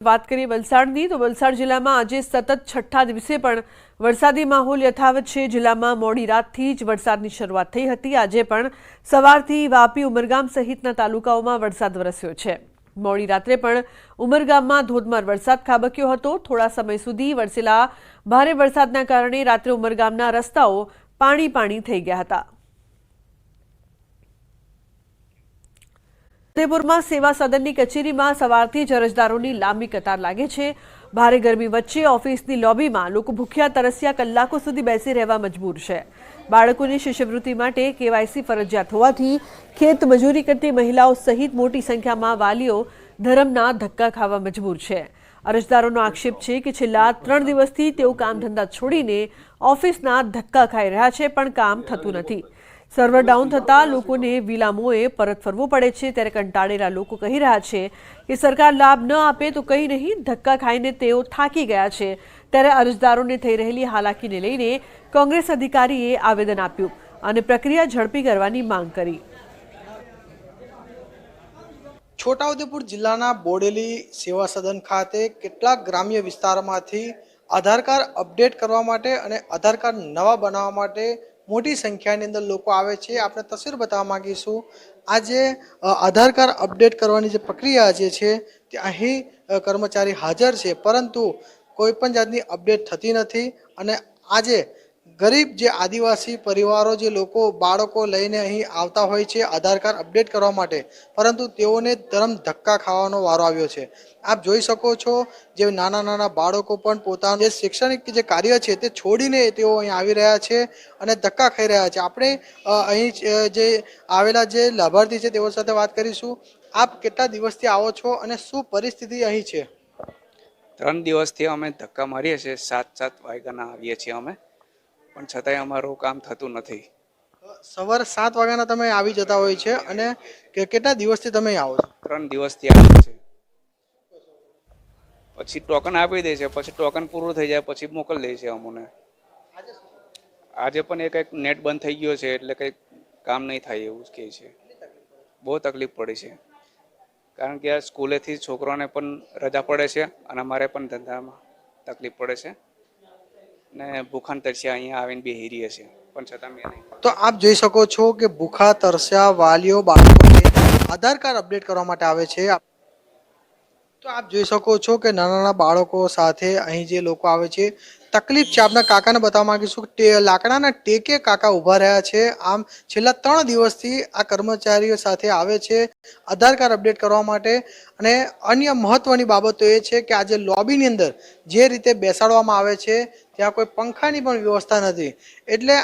વાત કરીએ વલસાડની તો વલસાડ જિલ્લામાં આજે સતત છઠ્ઠા દિવસે પણ વરસાદી માહોલ યથાવત છે। જિલ્લામાં મોડી રાતથી જ વરસાદની શરૂઆત થઈ હતી। આજે પણ સવારથી વાપી ઉમરગામ સહિતના તાલુકાઓમાં વરસાદ વરસ્યો છે। મોડી રાત્રે પણ ઉમરગામમાં ધોધમાર વરસાદ ખાબક્યો હતો। થોડા સમય સુધી વરસેલા ભારે વરસાદના કારણે રાત્રે ઉમરગામના રસ્તાઓ પાણી થઈ ગયા હતા। ફતેપુરમાં સેવા સદનની કચેરીમાં સવારથી જ અરજદારોની લાંબી કતાર લાગે છે। ભારે ગરમી વચ્ચે ઓફિસની લોબીમાં લોકો ભૂખ્યા તરસ્યા કલાકો સુધી બેસી રહેવા મજબૂર છે। બાળકોની શિષ્યવૃત્તિ માટે કેવાયસી ફરજિયાત હોવાથી ખેત મજૂરી કરતી મહિલાઓ સહિત મોટી સંખ્યામાં વાલીઓ ધરમના ધક્કા ખાવા મજબૂર છે। અરજદારોનો આક્ષેપ છે કે છેલ્લા 3 દિવસથી તેઓ કામ ધંધા છોડીને ઓફિસના ધક્કા ખાઈ રહ્યા છે, પણ કામ થતું નથી। સર્વર ડાઉન થતા લોકોને વિલામોએ પરત ફરવું પડે છે। ત્યારે કંટાળેલા લોકો કહી રહ્યા છે કે સરકાર લાભ ન આપે તો કંઈ નહીં, ધક્કા ખાઈને તેઓ થાકી ગયા છે। ત્યારે અરજદારોને થઈ રહેલી હાલાકીને લઈને કોંગ્રેસ અધિકારીએ આવેદન આપ્યું અને પ્રક્રિયા ઝડપી કરવાની માંગ કરી। છોટાઉદેપુર જિલ્લાના બોડેલી સેવા સદન ખાતે કેટલાક ગ્રામ્ય વિસ્તારોમાંથી આધાર કાર્ડ અપડેટ કરવા માટે અને આધાર કાર્ડ નવા બનાવવા માટે મોટી સંખ્યાની અંદર લોકો આવે છે। આપણે તસવીર બતાવવા માંગીશું। આજે આધાર કાર્ડ અપડેટ કરવાની જે પ્રક્રિયા જે છે તે અહીં કર્મચારી હાજર છે, પરંતુ કોઈ પણ જાતની અપડેટ થતી નથી। અને આજે ગરીબ જે આદિવાસી પરિવારો જે લોકો બાળકો લઈને અહીં આવતા હોય છે આધાર કાર્ડ અપડેટ કરવા માટે, પરંતુ તેઓને ધરમ ધક્કા ખાવાનો વારો આવ્યો છે। આપ જોઈ શકો છો જે નાના બાળકો પણ પોતાનું જે શૈક્ષણિક જે કાર્ય છે તે છોડીને તેઓ અહીં આવી રહ્યા છે અને ધક્કા ખાઈ રહ્યા છે। આપણે અહીં જે આવેલા જે લાભાર્થી છે તેઓ સાથે વાત કરીશું। આપ કેટલા દિવસથી આવો છો અને શું પરિસ્થિતિ અહીં છે? 3 દિવસથી અમે ધક્કા મારીએ છીએ। 7 વાગ્યાના આવીએ છીએ અમે, પણ છતાંય અમારું કામ થતું નથી। સવારે 7 વાગ્યાના તમે આવી જતા હોય છે અને કેટલા દિવસથી તમે આવો છો? 3 દિવસથી આવીએ છીએ। પછી ટોકન આપી દે છે, પછી ટોકન પૂરું થઈ જાય પછી મોકલી દે છે અમને। આજે પણ એક નેટ બંધ થઈ ગયો છે એટલે કંઈ કામ નહીં થાય એવું કહે છે। બહુ તકલીફ પડે છે, કારણ કે આ સ્કૂલેથી છોકરાઓને પણ રજા પડે છે અને અમારે પણ ધંધામાં તકલીફ પડે છે ને ભૂખાન તરસ્યા અહીંયા આવીને બેસી રહીએ છીએ, પણ છતાં મેં નહીં। તો આપ જોઈ શકો છો કે ભૂખા તરસ્યા વાલીઓ બાળકો આધાર કાર્ડ અપડેટ કરવા માટે આવે છે। તો આપ જોઈ શકો છો કે નાના બાળકો સાથે અહીં જે લોકો આવે છે તકલીફ છે। આપના કાકાને બતાવવા માંગીશું કે લાકડાના ટેકે કાકા ઊભા રહ્યા છે। આમ છેલ્લા 3 દિવસથી આ કર્મચારીઓ સાથે આવે છે આધાર કાર્ડ અપડેટ કરવા માટે। અને અન્ય મહત્વની બાબતો એ છે કે આજે લોબીની અંદર જે રીતે બેસાડવામાં આવે છે ત્યાં કોઈ પંખાની પણ વ્યવસ્થા નથી। એટલે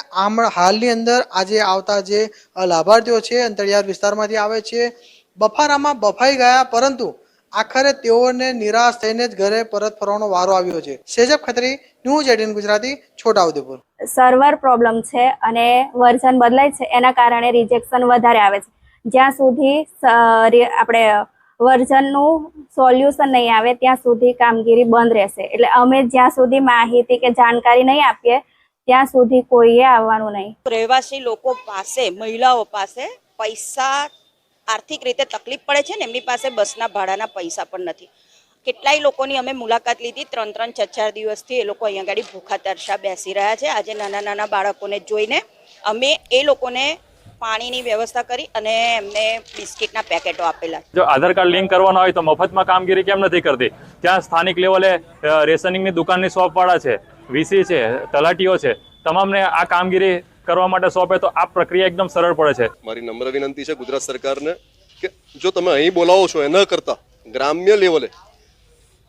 હાલની અંદર આજે આવતા જે લાભાર્થીઓ છે અંતરિયાળ વિસ્તારમાંથી આવે છે, બફારામાં બફાઈ ગયા, પરંતુ આખરે તેઓને નિરાશ થઈને જ ઘરે પરત ફરવાનો વારો આવ્યો છે। સેજબ Khatri, news 18 Gujarati, Chhota Udepur. Server problem છે અને વર્ઝન બદલાય છે, એના કારણે રિજેક્શન વધારે આવે છે। જ્યાં સુધી આપણે વર્ઝનનું સોલ્યુશન નહીં આવે ત્યાં સુધી કામગીરી બંધ રહેશે। એટલે અમે જ્યાં સુધી માહિતી કે જાણકારી નહીં આપીએ ત્યાં સુધી કોઈએ આવવાનું નહીં। રહેવાસી લોકો પાસે, મહિલાઓ પાસે પૈસા આર્થિક રીતે તકલીફ પડે છે ને, એમની પાસે બસના ભાડાના પૈસા પણ નથી। કેટલાય લોકોની અમે મુલાકાત લીધી, 3-3, 4-4 દિવસથી એ લોકો અહીંયા ગાડી ભૂખા તરસ્યા બેસી રહ્યા છે। આજે નાના બાળકોને જોઈને અમે એ લોકોને પાણીની વ્યવસ્થા કરી અને એમને બિસ્કિટના પેકેટો આપેલા। જો આધાર કાર્ડ લિંક કરવાનો હોય તો મફતમાં કામગીરી કેમ નથી કરતી? ત્યાં સ્થાનિક લેવલે રેશનિંગની દુકાનની શોપવાળા છે, વીસી છે, તલાટીઓ છે, તમામને આ કામગીરી કરવા માટે સોંપે તો આ પ્રક્રિયા એકદમ સરળ પડે છે। મારી નમ્ર વિનંતી છે ગુજરાત સરકારને કે જો તમે અહીં બોલાવો છો એ ન કરતા ગ્રામ્ય લેવલે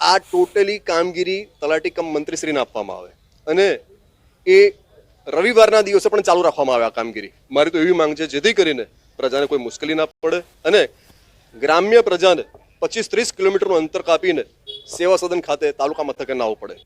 આ ટોટલી કામગીરી તલાટી કમ મંત્રીશ્રીને આપવામાં આવે અને એ રવિવારના દિવસે પણ ચાલુ રાખવામાં આવે આ કામગીરી। મારી તો એવી માંગ છે જેથી કરીને પ્રજાને કોઈ મુશ્કેલી ના પડે અને ગ્રામ્ય પ્રજાને 25-30 કિલોમીટરનું અંતર કાપીને સેવા સદન ખાતે તાલુકા મથકે ના આવવું પડે।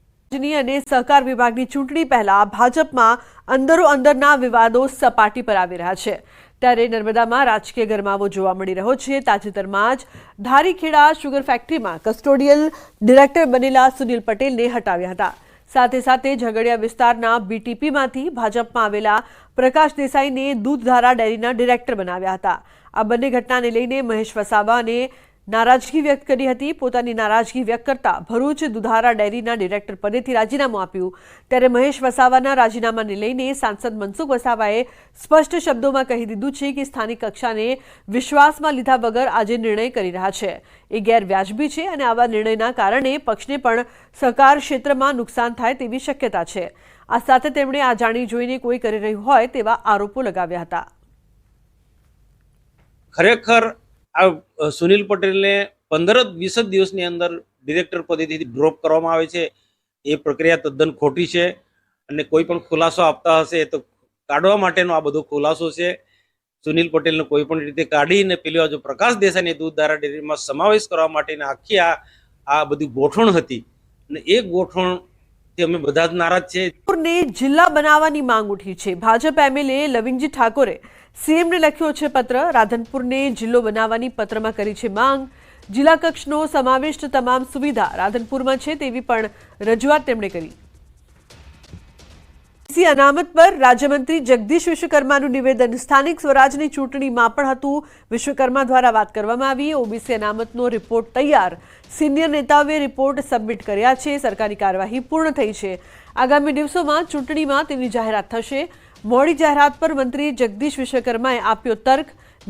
અને સહકાર વિભાગની ચૂંટણી પહેલા ભાજપમાં અંદરોઅંદરના વિવાદો સપાટી પર આવી રહ્યા છે। ત્યારે નર્મદામાં રાજકીય ગરમાવો જોવા મળી રહ્યો છે। તાજેતરમાં જ ધારીખેડા શુગર ફેક્ટરીમાં કસ્ટોડિયલ ડિરેક્ટર બનેલા સુનિલ પટેલને હટાવ્યા હતા। સાથે ઝઘડિયા વિસ્તારના બીટીપીમાંથી ભાજપમાં આવેલા પ્રકાશ દેસાઈને દૂધધારા ડેરીના ડિરેક્ટર બનાવ્યા હતા। આ બંને ઘટનાને લઈને મહેશ વસાવા અને નારાજગી વ્યક્ત કરી હતી। પોતાની નારાજગી વ્યક્ત કરતા ભરૂચ દુધારા ડેરીના ડિરેક્ટર પદેથી રાજીનામું આપ્યું। ત્યારે મહેશ વસાવાના રાજીનામાને લઈને સાંસદ મનસુખ વસાવાએ સ્પષ્ટ શબ્દોમાં કહી દીધું છે કે સ્થાનિક કક્ષાને વિશ્વાસમાં લીધા વગર આજે નિર્ણય કરી રહ્યા છે એ ગેરવ્યાજબી છે અને આવા નિર્ણયના કારણે પક્ષને પણ સહકાર ક્ષેત્રમાં નુકસાન થાય તેવી શક્યતા છે। આ સાથે તેમણે આ જાણી જોઈને કોઈ કરી રહ્યું હોય તેવા આરોપો લગાવ્યા હતા। ખરેખર આ સુનિલ પટેલને 15-20 દિવસની અંદર ડિરેક્ટર પદેથી ડ્રોપ કરવામાં આવે છે એ પ્રક્રિયા તદ્દન ખોટી છે અને કોઈ પણ ખુલાસો આપતા હશે તો કાઢવા માટેનો આ બધો ખુલાસો છે। સુનિલ પટેલને કોઈ પણ રીતે કાઢીને પેલી બાજુ પ્રકાશ દેસાઈની દૂધધારા ડેરીમાં સમાવેશ કરવા માટેની આખી આ બધી ગોઠવણ હતી અને એ ગોઠવણથી અમે બધા જ નારાજ છે। ને જિલ્લા બનાવવાની માંગ ઉઠી છે। ભાજપ એમએલએ લવિંગજી ઠાકોરે સીએમને લખ્યો છે પત્ર। રાધનપુરને જિલ્લો બનાવવાની પત્રમાં કરી છે માંગ। જિલ્લા કક્ષનો સમાવિષ્ટ તમામ સુવિધા રાધનપુરમાં છે તેવી પણ રજૂઆત તેમણે કરી। અનામત પર રાજ્યમંત્રી જગદીશ વિશ્વકર્માનું નિવેદન। સ્થાનિક સ્વરાજની ચૂંટણીમાં પણ હતું। વિશ્વકર્મા દ્વારા વાત કરવામાં આવી। ઓબીસી અનામતનો રિપોર્ટ તૈયાર। સિનિયર નેતાઓએ રિપોર્ટ સબમિટ કર્યા છે। સરકારી કાર્યવાહી પૂર્ણ થઈ છે। આગામી દિવસોમાં ચૂંટણીમાં તેની જાહેરાત થશે। મોડી જાહેરાત પર મંત્રી જગદીશ વિશ્વકર્માએ આપ્યો તર્ક।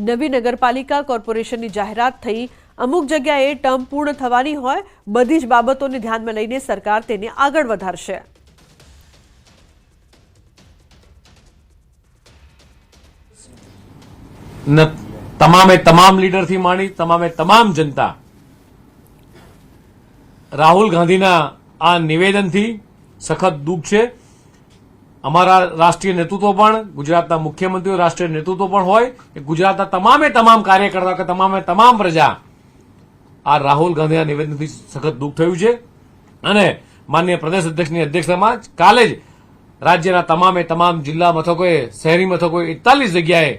નવી નગરપાલિકા કોર્પોરેશનની જાહેરાત થઈ। અમુક જગ્યાએ ટર્મ પૂર્ણ થવાની હોય બધી જ બાબતોને ધ્યાનમાં લઈને સરકાર તેને આગળ વધારશે। તમામે તમામ લીડરથી માંડી તમામે તમામ જનતા રાહુલ ગાંધીના આ નિવેદનથી સખત દુઃખ છે। અમારા રાષ્ટ્રીય નેતૃત્વ પણ ગુજરાતના મુખ્યમંત્રીઓ રાષ્ટ્રીય નેતૃત્વ પણ હોય કે ગુજરાતના તમામે તમામ કાર્યકર્તા કે તમામે તમામ પ્રજા આ રાહુલ ગાંધીના નિવેદનથી સખત દુઃખ થયું છે અને માનનીય પ્રદેશ અધ્યક્ષની અધ્યક્ષતામાં કાલે જ રાજ્યના તમામે તમામ જિલ્લા મથકોએ શહેરી મથકોએ 41 જગ્યાએ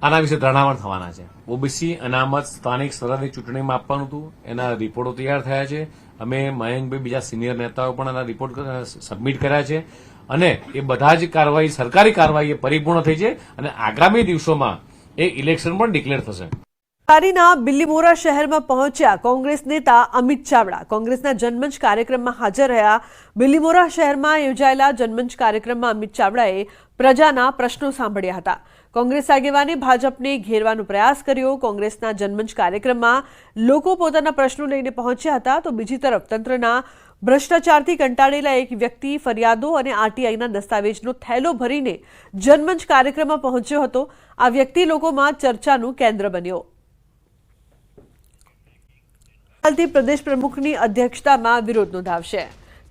આના વિશે ધરણા પણ થવાના છે। ઓબીસી અનામત સ્થાનિક સ્વરાજની ચૂંટણીમાં આપવાનું હતું એના રિપોર્ટો તૈયાર થયા છે। અમે મયંકભાઈ બીજા સિનિયર નેતાઓ પણ આના રિપોર્ટ સબમિટ કર્યા છે અને એ બધા જ કાર્યવાહી સરકારી કાર્યવાહી પરિપૂર્ણ થઈ છે અને આગામી દિવસોમાં એ ઇલેક્શન પણ ડિક્લેર થશે। નવસારીના બિલીમોરા શહેરમાં પહોંચ્યા કોંગ્રેસ નેતા અમિત ચાવડા। કોંગ્રેસના જનમંચ કાર્યક્રમમાં હાજર રહ્યા। બિલીમોરા શહેરમાં યોજાયેલા જનમંચ કાર્યક્રમમાં અમિત ચાવડાએ પ્રજાના પ્રશ્નો સાંભળ્યા હતા। કોંગ્રેસ આગેવાને ભાજપને ઘેરવાનો પ્રયાસ કર્યો। કોંગ્રેસના જનમંચ કાર્યક્રમમાં લોકો પોતાના પ્રશ્નો લઈને પહોંચ્યા હતા તો બીજી તરફ તંત્રના ભ્રષ્ટાચારથી કંટાળેલા એક વ્યક્તિ ફરિયાદો અને આરટીઆઈના દસ્તાવેજનો થેલો ભરીને જનમંચ કાર્યક્રમમાં પહોંચ્યો હતો। આ વ્યક્તિ લોકોમાં ચર્ચાનું કેન્દ્ર બન્યો। હાલથી પ્રદેશ પ્રમુખની અધ્યક્ષતામાં વિરોધ નોંધાવશે।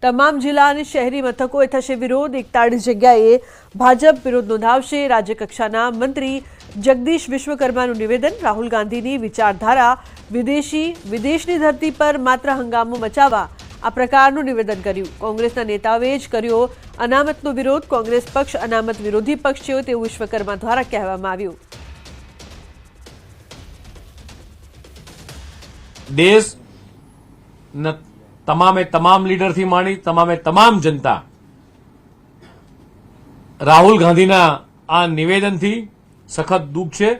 તમામ જિલ્લા અને શહેરી મથકોએ થશે વિરોધ। 41 જગ્યાએ ભાજપ વિરોધ નોંધાવશે। રાજ્યકક્ષાના મંત્રી જગદીશ વિશ્વકર્માનું નિવેદન। રાહુલ ગાંધીની વિચારધારા વિદેશની ધરતી પર માત્ર હંગામો મચાવવા આ પ્રકારનું નિવેદન કર્યું। કોંગ્રેસના નેતાઓએ જ કર્યો અનામતનો વિરોધ। કોંગ્રેસ પક્ષ અનામત વિરોધી પક્ષ છે તેવું વિશ્વકર્મા દ્વારા કહેવામાં આવ્યું। દેશ તમામે તમામ લીડરથી માંડી તમામે તમામ જનતા રાહુલ ગાંધીના આ નિવેદનથી સખત દુઃખ છે।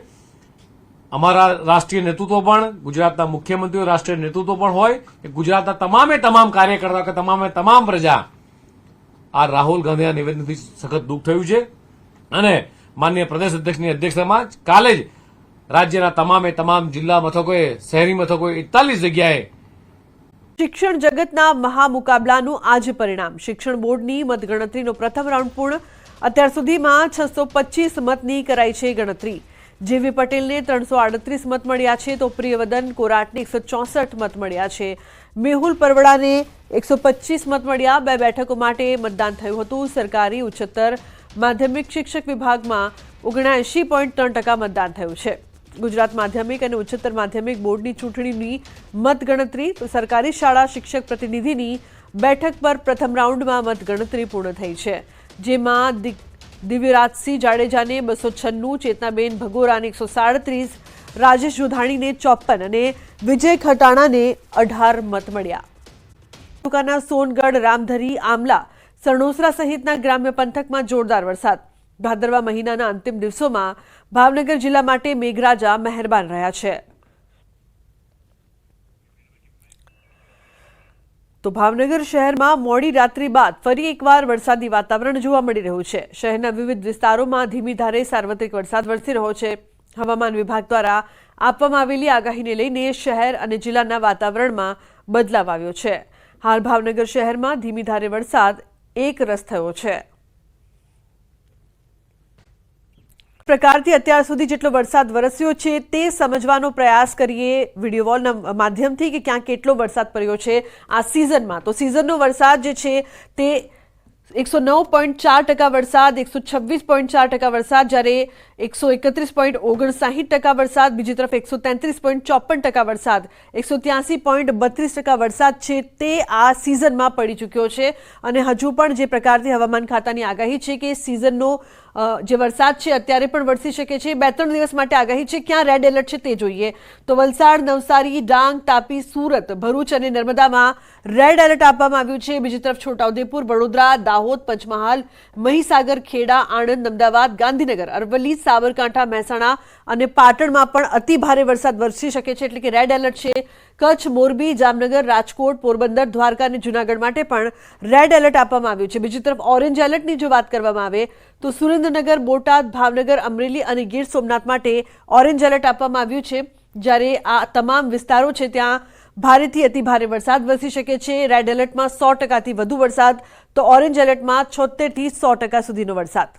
અમારા રાષ્ટ્રીય નેતૃત્વ પણ ગુજરાતના મુખ્યમંત્રીઓ રાષ્ટ્રીય નેતૃત્વ પણ હોય કે ગુજરાતના તમામે તમામ કાર્યકર્તા કે તમામે તમામ પ્રજા આ રાહુલ ગાંધીના નિવેદનથી સખત દુઃખ થયું છે અને માનનીય પ્રદેશ અધ્યક્ષની અધ્યક્ષતામાં કાલે જ રાજ્યના તમામે તમામ જિલ્લા મથકોએ શહેરી મથકોએ 41 જગ્યાએ શિક્ષણ જગતના મહામુકાબલાનું આજે પરિણામ। શિક્ષણ બોર્ડની મતગણતરીનો પ્રથમ રાઉન્ડ પૂર્ણ। અત્યાર સુધીમાં 625 મતની કરાઈ છે ગણતરી। જેવી પટેલને 338 મત મળ્યા છે તો પ્રિયવદન કોરાટને 164 મત મળ્યા છે। મેહુલ પરવડાને 125 મત મળ્યા। 2 બેઠકો માટે મતદાન થયું હતું। સરકારી ઉચ્ચતર માધ્યમિક શિક્ષક વિભાગમાં 79.3% મતદાન થયું છે। ગુજરાત માધ્યમિક અને ઉચ્ચતર માધ્યમિક બોર્ડની ચૂંટણીની મતગણતરી તો સરકારી શાળા શિક્ષક પ્રતિનિધિની બેઠક પર પ્રથમ રાઉન્ડમાં મતગણતરી પૂર્ણ થઈ છે। જેમાં દિવ્યરાજસિંહ જાડેજાને 296, ચેતનાબેન ભગોરાને 137, રાજેશ જોધાણીને 54 અને વિજય ખટાણાને 18 મત મળ્યા। તાલુકાના સોનગઢ, રામધરી, આમલા, સણોસરા સહિતના ગ્રામ્ય પંથકમાં જોરદાર વરસાદ। ભાદરવા મહિનાના અંતિમ દિવસોમાં ભાવનગર જિલ્લા માટે મેઘરાજા મહેરબાન રહ્યા છે। તો ભાવનગર શહેરમાં મોડી રાત્રિ બાદ ફરી એકવાર વરસાદી વાતાવરણ જોવા મળી રહ્યું છે. શહેરના વિવિધ વિસ્તારોમાં ધીમી ધારે સાર્વત્રિક વરસાદ વરસી રહ્યો છે. હવામાન વિભાગ દ્વારા આપવામાં આવેલી આગાહીને લઈને શહેર અને જિલ્લાના વાતાવરણમાં બદલાવ આવ્યો છે. હાલ ભાવનગર શહેરમાં ધીમી ધારે વરસાદ એકરસ થયો છે. પ્રકારથી અત્યાર સુધી જેટલો વરસાદ વરસ્યો છે તે સમજવાનો પ્રયાસ કરીએ વિડીયો વોલના માધ્યમથી કે ક્યાં કેટલો વરસાદ પડ્યો છે આ સિઝનમાં. તો સિઝનનો વરસાદ જે છે તે 109.4% વરસાદ, 126.4% વરસાદ, જ્યારે 131.59% વરસાદ, બીજી તરફ 133.54% વરસાદ, 183.32% વરસાદ છે તે આ સિઝનમાં પડી ચૂક્યો છે. અને હજુ પણ જે પ્રકારની હવામાન ખાતાની આગાહી છે કે સિઝનનો જે વરસાદ છે અત્યારે પણ વરસી શકે છે. 2-3 દિવસ માટે આગાહી છે. ક્યાં રેડ એલર્ટ છે તે જોઈએ. તો વલસાડ, નવસારી, ડાંગ, તાપી, સુરત, ભરૂચ અને નર્મદામાં રેડ એલર્ટ આપવામાં આવ્યું છે. બીજી તરફ છોટાઉદેપુર, વડોદરા, દાહોદ, પંચમહાલ, મહીસાગર, ખેડા, આણંદ, અમદાવાદ, ગાંધીનગર, અરવલ્લી, સાબરકાંઠા, મહેસાણા અને પાટણમાં પણ અતિ ભારે વરસાદ વરસી શકે છે, એટલે કે રેડ એલર્ટ છે. કચ્છ, મોરબી, જામનગર, રાજકોટ, પોરબંદર, દ્વારકા અને જૂનાગઢ માટે પણ રેડ એલર્ટ આપવામાં આવ્યું છે. બીજી તરફ ઓરેન્જ એલર્ટની જો વાત કરવામાં આવે તો સુરેન્દ્રનગર, બોટાદ, ભાવનગર, અમરેલી અને ગીર સોમનાથ માટે ઓરેન્જ એલર્ટ આપવામાં આવ્યું છે. જ્યારે આ તમામ વિસ્તારો છે ત્યાં ભારેથી અતિ ભારે વરસાદ વરસી શકે છે. રેડ એલર્ટમાં 100%થી વધુ વરસાદ, તો ઓરેન્જ એલર્ટમાં 76% થી 100% સુધીનો વરસાદ.